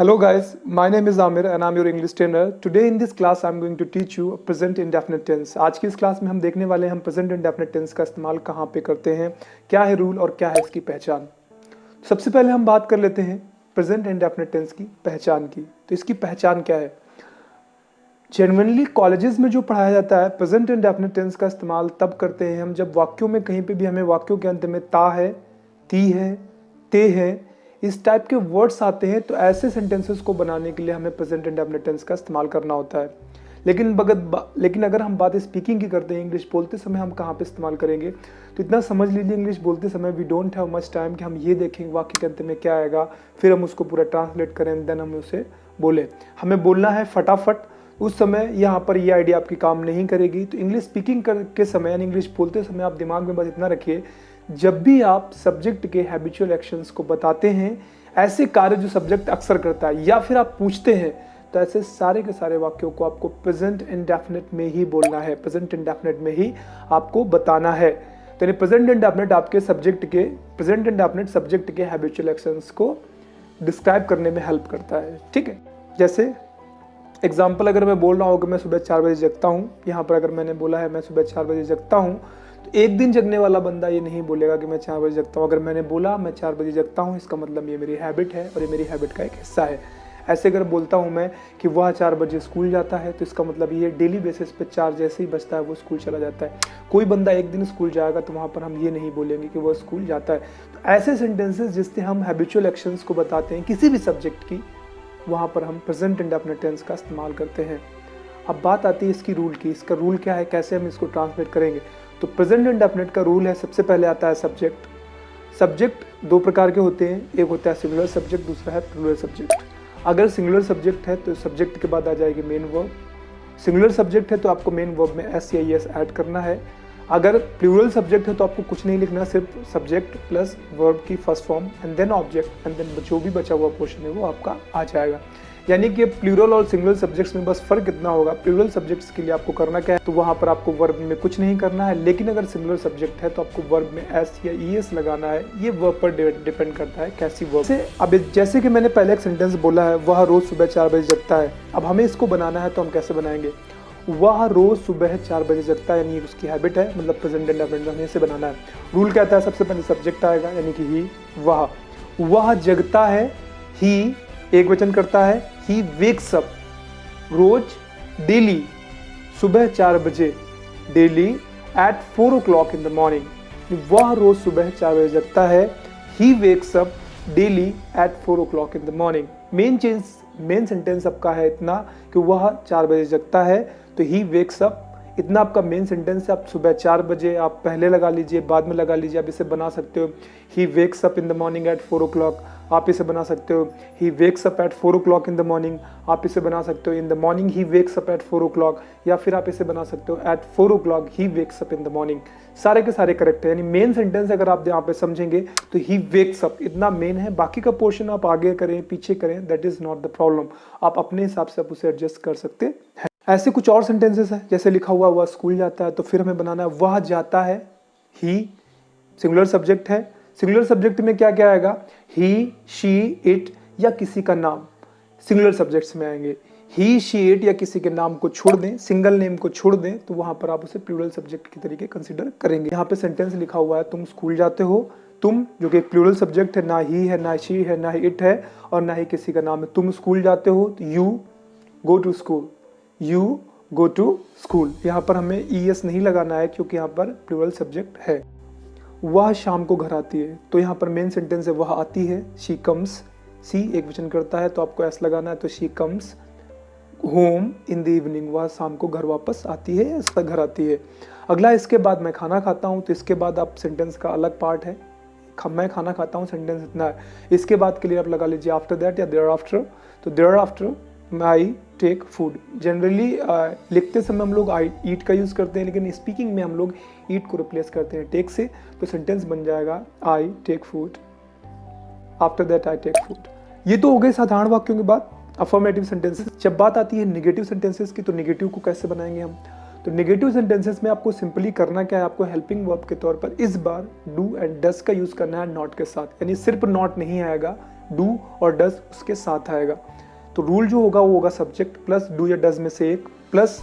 Hello guys, my name is Amir and I'm your English trainer. Today in this class I'm going to teach you present indefinite tense. आज की इस class में हम देखने वाले हैं हम present indefinite tense का इस्तेमाल कहाँ पे करते हैं, क्या है रूल और क्या है इसकी पहचान। सबसे पहले हम बात कर लेते हैं present indefinite tense की पहचान की। तो इसकी पहचान क्या है? जेन्युइनली कॉलेजेस में जो पढ़ाया जाता है प्रेजेंट इंडेफिनिट टेंस का इस्तेमाल तब करते हैं हम जब वाक्यों में कहीं पे भी हमें वाक्यों के अंत में ता है, ती है, ते है, इस टाइप के वर्ड्स आते हैं तो ऐसे सेंटेंसेस को बनाने के लिए हमें प्रेजेंट इंडेफिनिट टेंस का इस्तेमाल करना होता है। लेकिन अगर हम बात स्पीकिंग की करते हैं, इंग्लिश बोलते समय हम कहाँ पे इस्तेमाल करेंगे, तो इतना समझ लीजिए इंग्लिश बोलते समय we don't have much time कि हम ये देखेंगे वाक्य के अंत में क्या आएगा, फिर हम उसको पूरा ट्रांसलेट करें, देन हम उसे बोलें। हमें बोलना है फटाफट, उस समय यहाँ पर ये आइडिया आपकी काम नहीं करेगी। तो इंग्लिश स्पीकिंग के समय यानी इंग्लिश बोलते समय आप दिमाग में बस इतना रखिए, जब भी आप सब्जेक्ट के हैबिचुअल एक्शंस को बताते हैं, ऐसे कार्य जो सब्जेक्ट अक्सर करता है या फिर आप पूछते हैं, तो ऐसे सारे के सारे वाक्यों को आपको प्रेजेंट इंडेफिनिट में ही बोलना है, प्रेजेंट इंडेफिनिट में ही आपको बताना है। तो यानी प्रेजेंट इंडेफिनिट आपके प्रेजेंट इंडेफिनिट सब्जेक्ट के हैबिचुअल एक्शंस को डिस्क्राइब करने में हेल्प करता है। ठीक है, जैसे एग्जाम्पल अगर मैं बोल रहा हूँ कि मैं सुबह 4 बजे जगता हूँ, यहाँ पर अगर मैंने बोला है मैं सुबह 4 बजे जगता हूँ, तो एक दिन जगने वाला बंदा ये नहीं बोलेगा कि मैं 4 बजे जगता हूँ। अगर मैंने बोला मैं 4 बजे जगता हूँ, इसका मतलब ये मेरी हैबिट है और ये मेरी हैबिट का एक हिस्सा है। ऐसे अगर बोलता हूँ मैं कि वह 4 बजे स्कूल जाता है, तो इसका मतलब ये डेली बेसिस पे 4 जैसे ही बजता है वो स्कूल चला जाता है। कोई बंदा एक दिन स्कूल जाएगा तो वहाँ पर हम ये नहीं बोलेंगे कि वह स्कूल जाता है। तो ऐसे सेंटेंसेस जिससे हम हैबिचुअल एक्शंस को बताते हैं किसी भी सब्जेक्ट की, वहाँ पर हम प्रेजेंट इंडेफिनिट टेंस का इस्तेमाल करते हैं। अब बात आती है इसकी रूल की, इसका रूल क्या है, कैसे हम इसको ट्रांसलेट करेंगे। तो प्रेजेंट इंडेफिनिट का रूल है, सबसे पहले आता है सब्जेक्ट। सब्जेक्ट 2 प्रकार के होते हैं, एक होता है सिंगुलर सब्जेक्ट, दूसरा है प्लूरल सब्जेक्ट। अगर सिंगुलर सब्जेक्ट है तो सब्जेक्ट के बाद आ जाएगी मेन वर्ब। सिंगुलर सब्जेक्ट है तो आपको मेन वर्ब में एस या एस ऐड करना है। अगर प्लूरल सब्जेक्ट है तो आपको कुछ नहीं लिखना, सिर्फ सब्जेक्ट प्लस वर्ब की first form and then object and then जो भी बचा हुआ पोर्शन है वो आपका आ जाएगा। यानी कि प्लूरल और सिंगुलर सब्जेक्ट्स में बस फर्क इतना होगा, प्लूरल सब्जेक्ट्स के लिए आपको करना क्या है, तो वहाँ पर आपको वर्ब में कुछ नहीं करना है। लेकिन अगर सिंगुलर सब्जेक्ट है तो आपको वर्ब में एस या ईएस लगाना है। ये वर्ब पर डिपेंड करता है कैसी वर्ब से। अब जैसे कि मैंने पहले एक सेंटेंस बोला है, वह रोज सुबह 4 बजे जगता है। अब हमें इसको बनाना है तो हम कैसे बनाएंगे, वह रोज सुबह 4 बजे जगता है, यानी उसकी हैबिट है, मतलब प्रेजेंट इंडेफिनिट हमें इसे बनाना है। रूल कहता है सबसे पहले सब्जेक्ट आएगा, यानी कि ही, वह जगता है, ही एक वचन करता है, ही वेक्स अप रोज, डेली सुबह 4 बजे, daily at 4 o'clock in the morning. वह रोज सुबह 4 बजे जगता है, he wakes up daily at 4 o'clock in the morning. Main sentence आपका है इतना कि वह 4 बजे जगता है, तो ही वेक्स अप, इतना आपका मेन सेंटेंस है। आप सुबह 4 बजे आप पहले लगा लीजिए, बाद में लगा लीजिए, आप इसे बना सकते हो he wakes up in the morning at 4 o'clock, आप इसे बना सकते हो he wakes up at 4 o'clock in the morning, आप इसे बना सकते हो in the morning he wakes up at 4 o'clock, या फिर आप इसे बना सकते हो at 4 o'clock he wakes up in the morning. सारे के सारे करेक्ट है, यानी मेन सेंटेंस अगर आप यहाँ पे समझेंगे तो ही वेक्स अप इतना मेन है, बाकी का पोर्शन आप आगे करें पीछे करें, that is not the problem. आप अपने हिसाब से आप उसे एडजस्ट कर सकते हैं। ऐसे कुछ और सेंटेंसेस है, जैसे लिखा हुआ वह स्कूल जाता है, तो फिर हमें बनाना है वह जाता है, ही सिंगुलर सब्जेक्ट है। सिंगुलर सब्जेक्ट में क्या क्या आएगा, ही, शी, इट या किसी का नाम सिंगुलर सब्जेक्ट्स में आएंगे। ही, शी, इट या किसी के नाम को छोड़ दें, सिंगल नेम को छोड़ दें, तो वहां पर आप उसे प्लूरल सब्जेक्ट के तरीके कंसीडर करेंगे। यहाँ पे सेंटेंस लिखा हुआ है तुम स्कूल जाते हो, तुम जो कि एक प्लूरल सब्जेक्ट है, ना ही है, ना शी है, ना ही इट है और ना ही किसी का नाम है। तुम स्कूल जाते हो, तो you go to school, you go to school. यहाँ पर हमें ईएस नहीं लगाना है क्योंकि यहाँ पर प्लूरल सब्जेक्ट है। वह शाम को घर आती है, तो यहाँ पर मेन सेंटेंस है वह आती है, शी कम्स, सी एक वचन करता है तो आपको एस लगाना है, तो she comes home in the evening, वह शाम को घर वापस आती है, इसका घर आती है। अगला इसके बाद मैं खाना खाता हूँ, तो इसके बाद आप सेंटेंस का अलग पार्ट है, मैं खाना खाता हूँ, सेंटेंस इतना है। इसके बाद के लिए आप लगा लीजिए आफ्टर दैट या देयर आफ्टर, तो thereafter I take food. Generally लिखते समय हम लोग आई ईट का यूज़ करते हैं, लेकिन स्पीकिंग में हम लोग ईट को रिप्लेस करते हैं टेक से, तो सेंटेंस बन जाएगा I take food, after that I take food. ये तो हो गए साधारण वाक्यों के बाद अफर्मेटिव सेंटेंसेस। जब बात आती है नेगेटिव सेंटेंसेस की, तो नेगेटिव को कैसे बनाएंगे हम, तो नेगेटिव सेंटेंसेस में आपको सिंपली करना क्या है, आपको हेल्पिंग वर्ब के तौर पर इस बार डू एंड डस का यूज़ करना है नॉट के साथ, यानी सिर्फ नॉट नहीं आएगा, डू और डज उसके साथ आएगा। तो रूल जो होगा वो होगा सब्जेक्ट प्लस डू या डज में से एक plus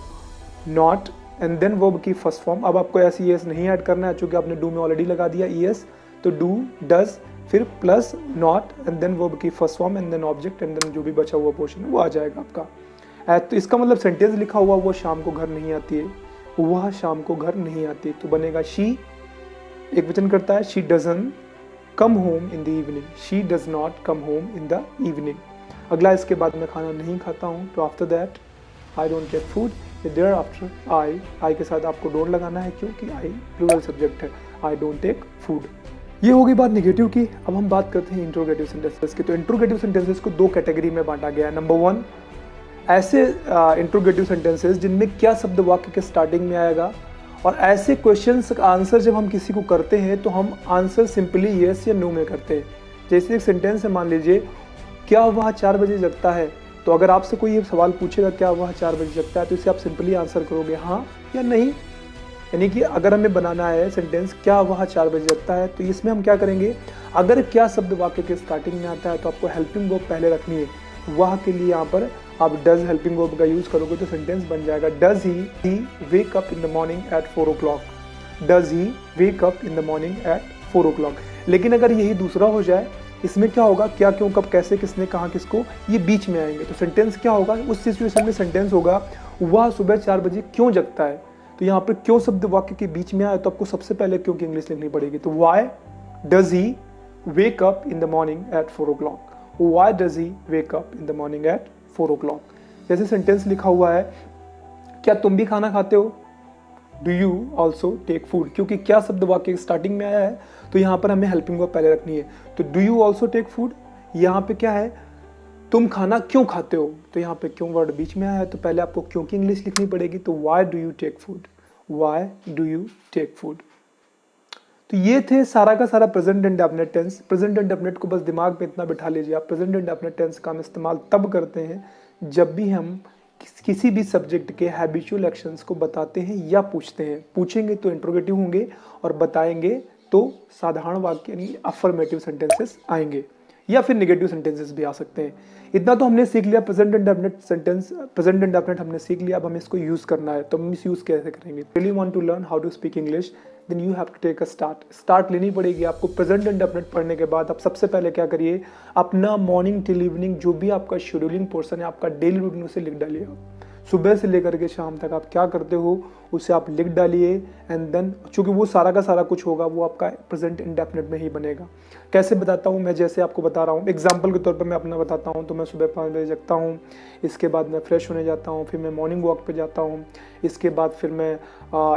not and then verb की फर्स्ट फॉर्म। अब आपको ऐसे ईएस नहीं ऐड करना है चूंकि आपने डू में ऑलरेडी लगा दिया ईएस, तो डू डज फिर plus not and then verb की first form and then object and then जो भी बचा हुआ पोर्शन है वो आ जाएगा आपका। तो इसका मतलब सेंटेंस लिखा हुआ वो शाम को घर नहीं आती है, वह शाम को घर नहीं आती, तो बनेगा शी एक वचन करता है, she doesn't come home in the evening, she does not come home in the evening. अगला इसके बाद मैं खाना नहीं खाता हूँ, तो after that I don't take food, thereafter I के साथ आपको डोंट लगाना है क्योंकि आई प्लूरल सब्जेक्ट है, आई डोंट टेक फूड। ये होगी बात निगेटिव की। अब हम बात करते हैं इंट्रोगेटिव सेंटेंसेस की। तो इंट्रोगेटिव सेंटेंसेस को दो कैटेगरी में बांटा गया है। नंबर वन, ऐसे इंट्रोगेटिव सेंटेंसेस जिनमें क्या शब्द वाक्य के स्टार्टिंग में आएगा, और ऐसे क्वेश्चंस का आंसर जब हम किसी को करते हैं तो हम आंसर सिंपली येस या नो में करते हैं। जैसे एक सेंटेंस है, मान लीजिए क्या वह 4 बजे जगता है, तो अगर आपसे कोई ये सवाल पूछेगा क्या वह 4 बजे जगता है, तो इसे आप सिंपली आंसर करोगे हाँ या नहीं। यानी कि अगर हमें बनाना है सेंटेंस क्या वह 4 बजे जगता है, तो इसमें हम क्या करेंगे, अगर क्या शब्द वाक्य के स्टार्टिंग में आता है तो आपको हेल्पिंग वर्ब पहले रखनी है। वह के लिए यहाँ पर आप डज हेल्पिंग वर्ब का यूज करोगे तो सेंटेंस बन जाएगा, does he wake up in the morning at 4 o'clock, does he wake up in the morning at 4 o'clock। लेकिन अगर यही दूसरा हो जाए, इसमें क्या होगा, क्या क्यों कब कैसे किसने कहा किसको, ये बीच में आएंगे, तो सेंटेंस क्या होगा, उस सिचुएशन में सेंटेंस होगा वह सुबह 4 बजे क्यों जगता है। तो यहाँ पर क्यों शब्द वाक्य के बीच में आया तो आपको सबसे पहले क्यों की इंग्लिश लिखनी पड़ेगी। तो why does he wake up in the morning at 4 o'clock, why does he wake up in the morning at 4 o'clock। जैसे सेंटेंस लिखा हुआ है, क्या तुम भी खाना खाते हो, do you also take food, क्योंकि क्या शब्द वाक्य स्टार्टिंग में आया है तो यहाँ पर हमें हेल्पिंग वर्ब पहले रखनी है। तो do you also take food, यहाँ पे क्या है, तुम खाना क्यों खाते हो, तो यहाँ पे क्यों वर्ड बीच में आया है तो पहले आपको क्यों की इंग्लिश लिखनी पड़ेगी। तो why do you take food, why do you take food. तो ये थे सारा का सारा present indefinite tense. Present indefinite को बस दिमाग में इतना बिठा लीजिए, आप प्रेजेंट इंडेफिनिट टेंस का हम इस्तेमाल तब करते हैं जब भी हम किसी भी सब्जेक्ट के हैबिचुअल एक्शंस को बताते हैं या पूछते हैं। पूछेंगे तो इंट्रोगेटिव होंगे और बताएंगे तो साधारण वाक्य यानी अफर्मेटिव सेंटेंसेस आएंगे या फिर नेगेटिव सेंटेंसेस भी आ सकते हैं। इतना तो हमने सीख लिया, present indefinite sentence, present indefinite हमने सीख लिया। अब हमें इसको यूज करना है, तो हम इस यूज कैसे करेंगे। Really want to learn how to speak English, then you have to take a start लेनी पड़ेगी आपको। प्रेजेंट इंडेफिनिट पढ़ने के बाद आप सबसे पहले क्या करिए, अपना मॉर्निंग टिल इवनिंग जो भी आपका शेड्यूलिंग पोर्शन है, आपका डेली रूटीन, उसे लिख डालिए। आप सुबह से लेकर के शाम तक आप क्या करते हो उसे आप लिख डालिए एंड देन, चूंकि वो सारा का सारा कुछ होगा वो आपका प्रेजेंट इंडेफिनिट में ही बनेगा। कैसे बताता हूँ मैं, जैसे आपको बता रहा हूँ, एग्जाम्पल के तौर पर मैं अपना बताता हूँ। तो मैं सुबह 5 बजे जगता हूँ, इसके बाद मैं फ्रेश होने जाता हूँ, फिर मैं मॉर्निंग वॉक पे जाता हूँ, इसके बाद फिर मैं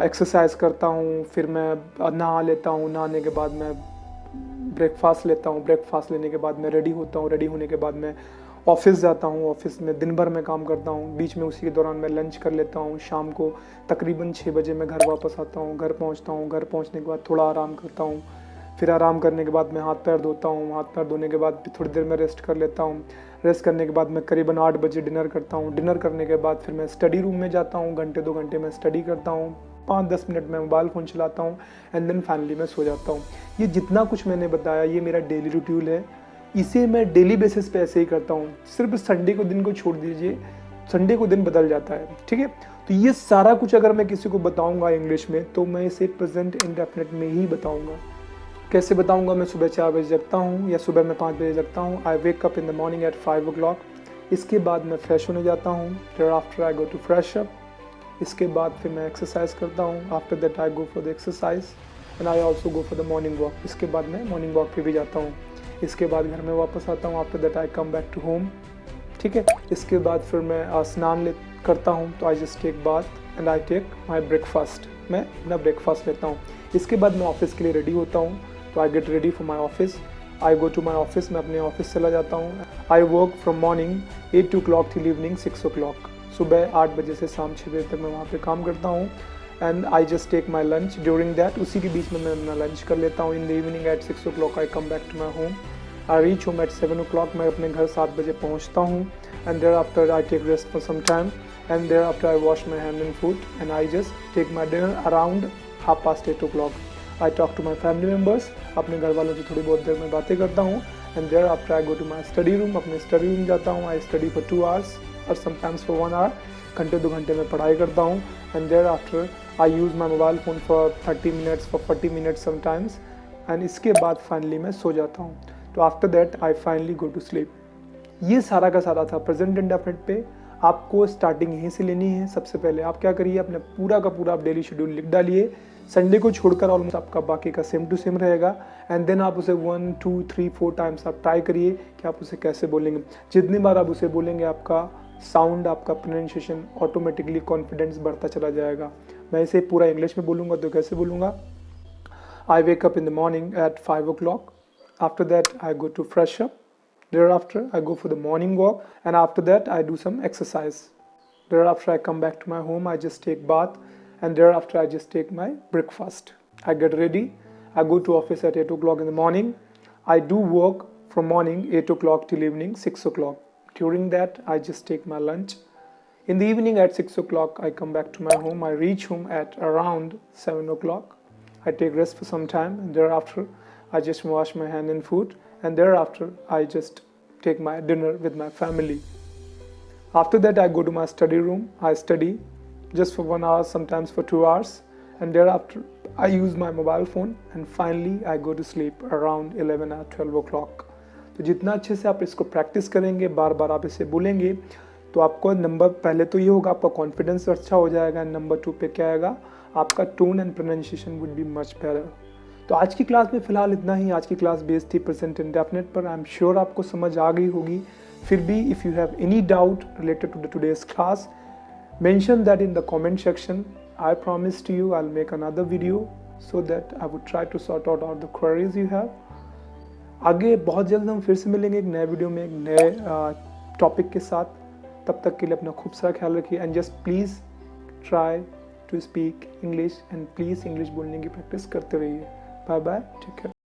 एक्सरसाइज करता हूँ, फिर मैं नहा लेता हूँ, नहाने के बाद मैं ब्रेकफास्ट लेता हूँ, ब्रेकफास्ट लेने के बाद मैं रेडी होता हूँ, रेडी होने के बाद मैं ऑफिस जाता हूँ, ऑफिस में दिन भर मैं काम करता हूँ, बीच में उसी के दौरान मैं लंच कर लेता हूँ, शाम को तकरीबन 6 बजे मैं घर वापस आता हूँ, घर पहुँचता हूँ, घर पहुँचने के बाद थोड़ा आराम करता हूँ, फिर आराम करने के बाद मैं हाथ पैर धोता हूँ, हाथ पैर धोने के बाद थोड़ी देर मैं रेस्ट कर लेता हूँ, रेस्ट करने के बाद मैं करीबन 8 बजे डिनर करता हूँ, डिनर करने के बाद फिर मैं स्टडी रूम में जाता हूँ, घंटे 2 घंटे मैं स्टडी करता हूँ, 5-10 मिनट में मोबाइल फ़ोन चलाता हूँ एंड देन फाइनली मैं सो जाता हूँ। ये जितना कुछ मैंने बताया ये मेरा डेली रूटीन है, इसे मैं डेली बेसिस पे ऐसे ही करता हूँ। सिर्फ संडे को दिन को छोड़ दीजिए, संडे को दिन बदल जाता है, ठीक है। तो ये सारा कुछ अगर मैं किसी को बताऊँगा इंग्लिश में तो मैं इसे प्रेजेंट इंडेफिनिट में ही बताऊँगा। कैसे बताऊँगा, मैं सुबह 4 बजे जगता हूँ या सुबह मैं 5 बजे जगता हूँ, I wake up in the morning at 5 o'clock। इसके बाद मैं फ्रेश होने जाता हूँ, thereafter I go to fresh up. इसके बाद फिर मैं एक्सरसाइज करता हूँ, after that I go for the exercise and I also go for the morning walk. इसके बाद मैं मॉर्निंग वॉक पे भी जाता हूँ। इसके बाद घर में वापस आता हूँ, after that I come back to home, ठीक है। इसके बाद फिर मैं स्नान करता हूँ, तो I just take bath and I take my breakfast, मैं अपना ब्रेकफास्ट लेता हूँ। इसके बाद मैं ऑफिस के लिए रेडी होता हूँ, तो I get ready for my office, I go to my office, मैं अपने ऑफिस चला जाता हूँ। I work from morning 8 o'clock till evening 6 o'clock, सुबह 8 बजे से शाम 6 बजे तक मैं वहाँ पे काम करता हूँ and I just take my lunch during that, उसी के बीच में मैं अपना लंच कर लेता हूँ। In the evening at 6 o'clock I come back to my home, I reach home at 7 o'clock, मैं अपने घर 7 बजे पहुँचता हूँ and thereafter I take rest for some time and thereafter I wash my hand and food and I just take my dinner around 8:30 o'clock। I talk to my family members, अपने घर वालों से थोड़ी बहुत देर में बातें करता हूँ and thereafter I go to my study room, अपने स्टडी रूम जाता हूँ। आई स्टडी फॉर 2 hours और समटाइम्स फॉर 1 hour, घंटे 2 घंटे में पढ़ाई करता हूँ। And thereafter I use my mobile phone for 30 minutes, for 40 minutes sometimes, and इसके बाद फाइनली मैं सो जाता हूँ। तो after that I finally go to sleep. ये सारा का सारा था प्रेजेंट इंडेफिनिट पे। आपको स्टार्टिंग यहीं से लेनी है। सबसे पहले आप क्या करिए, अपने पूरा का पूरा आप डेली शेड्यूल लिख डालिए। संडे को छोड़कर ऑलमोस्ट आपका बाकी का सेम टू सेम रहेगा। एंड देन आप उसे 1 2 3 4 टाइम्स आप ट्राई करिए कि आप उसे कैसे बोलेंगे। जितनी बार आप उसे बोलेंगे आपका साउंड, आपका प्रोनाउंसिएशन, ऑटोमेटिकली कॉन्फिडेंस बढ़ता चला जाएगा। मैं इसे पूरा इंग्लिश में बोलूँगा तो कैसे बोलूँगा, I wake up in the morning at 5 o'clock. After that I go to fresh up. Thereafter I go for the morning walk, and after that I do some exercise. Thereafter I come back to my home, I just take bath, and thereafter I just take my breakfast. I get ready, I go to office at 8 o'clock in the morning. I do work from morning 8 o'clock till evening 6 o'clock. During that I just take my lunch. In the evening at 6 o'clock I come back to my home. I reach home at around 7 o'clock. I take rest for some time, and thereafter I just wash my hand and food, and thereafter I just take my dinner with my family. After that I go to my study room. I study just for 1 hour, sometimes for 2 hours, and thereafter I use my mobile phone, and finally I go to sleep around 11 or 12 o'clock. तो जितना अच्छे से आप इसको practice करेंगे, बार बार आप इसे बोलेंगे, तो आपको नंबर पहले तो ये होगा, आपका कॉन्फिडेंस अच्छा हो जाएगा। नंबर 2 पे क्या आएगा, आपका tone and pronunciation would be much better. तो आज की क्लास में फ़िलहाल इतना ही। आज की क्लास बेस्ड थी प्रेजेंट इंडेफिनिट पर। आई एम श्योर आपको समझ आ गई होगी। फिर भी if you have any doubt related to the today's class, mention that in the comment section. I promise to you I will make another video so that I would try to sort out the queries you have. आगे बहुत जल्द हम फिर से मिलेंगे एक नए video में, एक नए टॉपिक के साथ। तब तक के लिए अपना खूब सारा ख्याल रखिए, and just please try to speak English, and please English बोलने की प्रैक्टिस करते रहिए। Bye bye, take care.